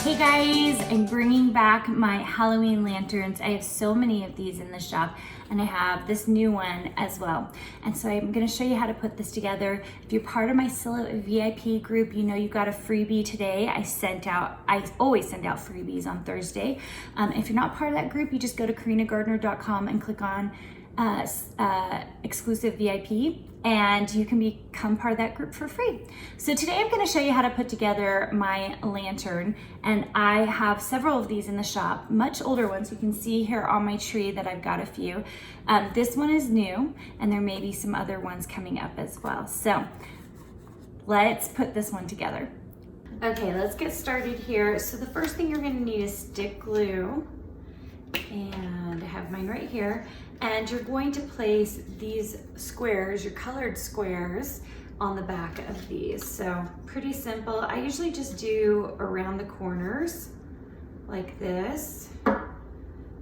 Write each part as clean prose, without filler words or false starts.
Hey guys, I'm bringing back my Halloween lanterns. I have so many of these in the shop and I have this new one as well. And so I'm gonna show you how to put this together. If you're part of my Silhouette VIP group, you know you got a freebie today. I always send out freebies on Thursday. If you're not part of that group, you just go to KarinaGardner.com and click on exclusive VIP and you can become part of that group for free. So today I'm going to show you how to put together my lantern, and I have several of these in the shop, much older ones. You can see here on my tree that I've got a few. This one is new and there may be some other ones coming up as well. So let's put this one together. Okay, let's get started here. So the first thing you're going to need is stick glue, and I have mine right here. And you're going to place these squares, your colored squares, on the back of these. So pretty simple. I usually just do around the corners like this.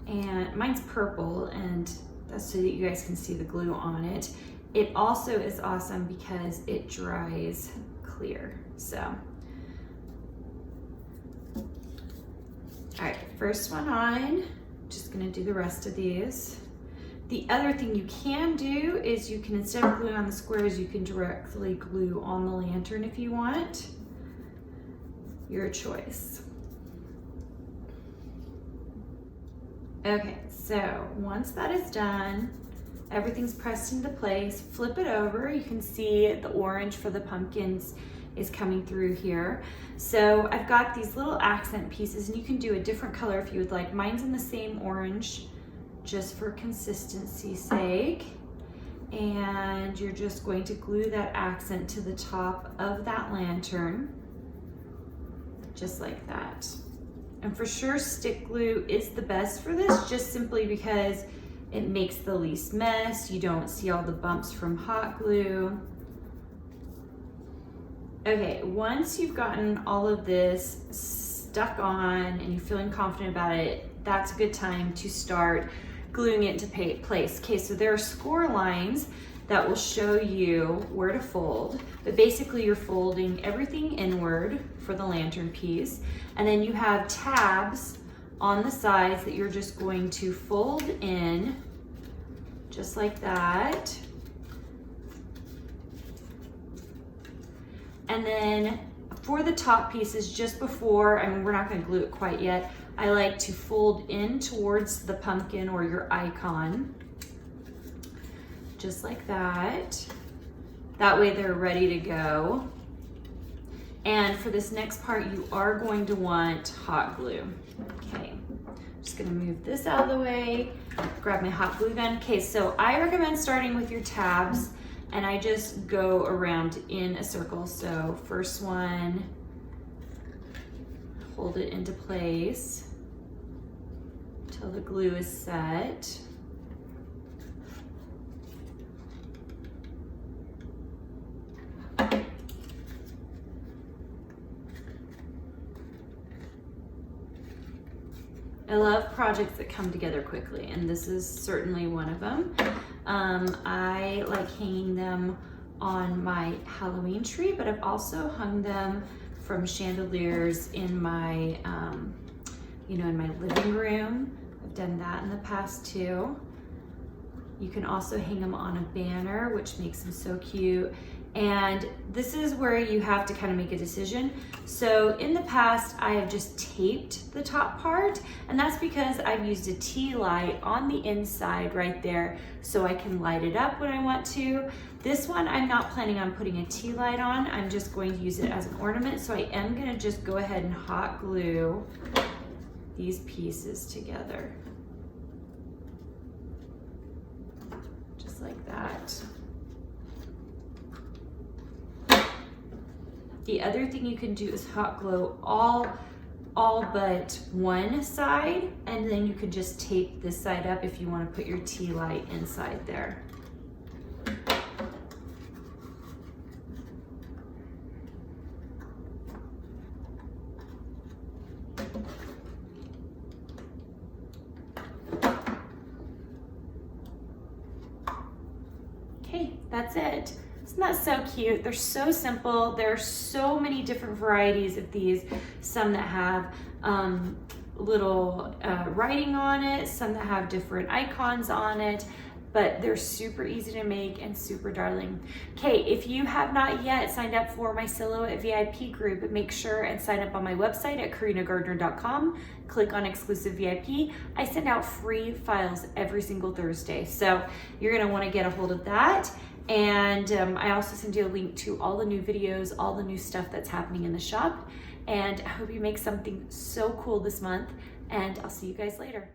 And mine's purple, and that's so that you guys can see the glue on it. It also is awesome because it dries clear. So, all right, first one on. Just gonna do the rest of these. The other thing you can do is you can, instead of gluing on the squares, you can directly glue on the lantern if you want. Your choice. Okay, so once that is done, everything's pressed into place, flip it over. You can see the orange for the pumpkins is coming through here. So I've got these little accent pieces, and you can do a different color if you would like. Mine's in the same orange, just for consistency's sake. And you're just going to glue that accent to the top of that lantern, just like that. And for sure, stick glue is the best for this, just simply because it makes the least mess. You don't see all the bumps from hot glue. Okay, once you've gotten all of this stuck on and you're feeling confident about it, that's a good time to start gluing it into place. Okay, so there are score lines that will show you where to fold, but basically you're folding everything inward for the lantern piece, and then you have tabs on the sides that you're just going to fold in, just like that. And then for the top pieces, just before, I mean, we're not gonna glue it quite yet, I like to fold in towards the pumpkin or your icon, just like that. That way they're ready to go. And for this next part, you are going to want hot glue. Okay, just gonna move this out of the way, grab my hot glue gun. Okay, so I recommend starting with your tabs, and I just go around in a circle. So first one, hold it into place until the glue is set. I love projects that come together quickly, and this is certainly one of them. I like hanging them on my Halloween tree, but I've also hung them from chandeliers in my, in my living room. I've done that in the past too. You can also hang them on a banner, which makes them so cute. And this is where you have to kind of make a decision. So in the past, I have just taped the top part, and that's because I've used a tea light on the inside right there so I can light it up when I want to. This one, I'm not planning on putting a tea light on. I'm just going to use it as an ornament. So I am gonna just go ahead and hot glue these pieces together. Just like that. The other thing you can do is hot glue all but one side, and then you could just tape this side up if you want to put your tea light inside there. Okay, that's it. Isn't that so cute? They're so simple. There are so many different varieties of these. Some that have little writing on it, some that have different icons on it, but they're super easy to make and super darling. Okay, if you have not yet signed up for my Silhouette VIP group, make sure and sign up on my website at karinagardner.com. Click on exclusive VIP. I send out free files every single Thursday, so you're gonna wanna get a hold of that. And I also send you a link to all the new videos, all the new stuff that's happening in the shop. And I hope you make something so cool this month, and I'll see you guys later.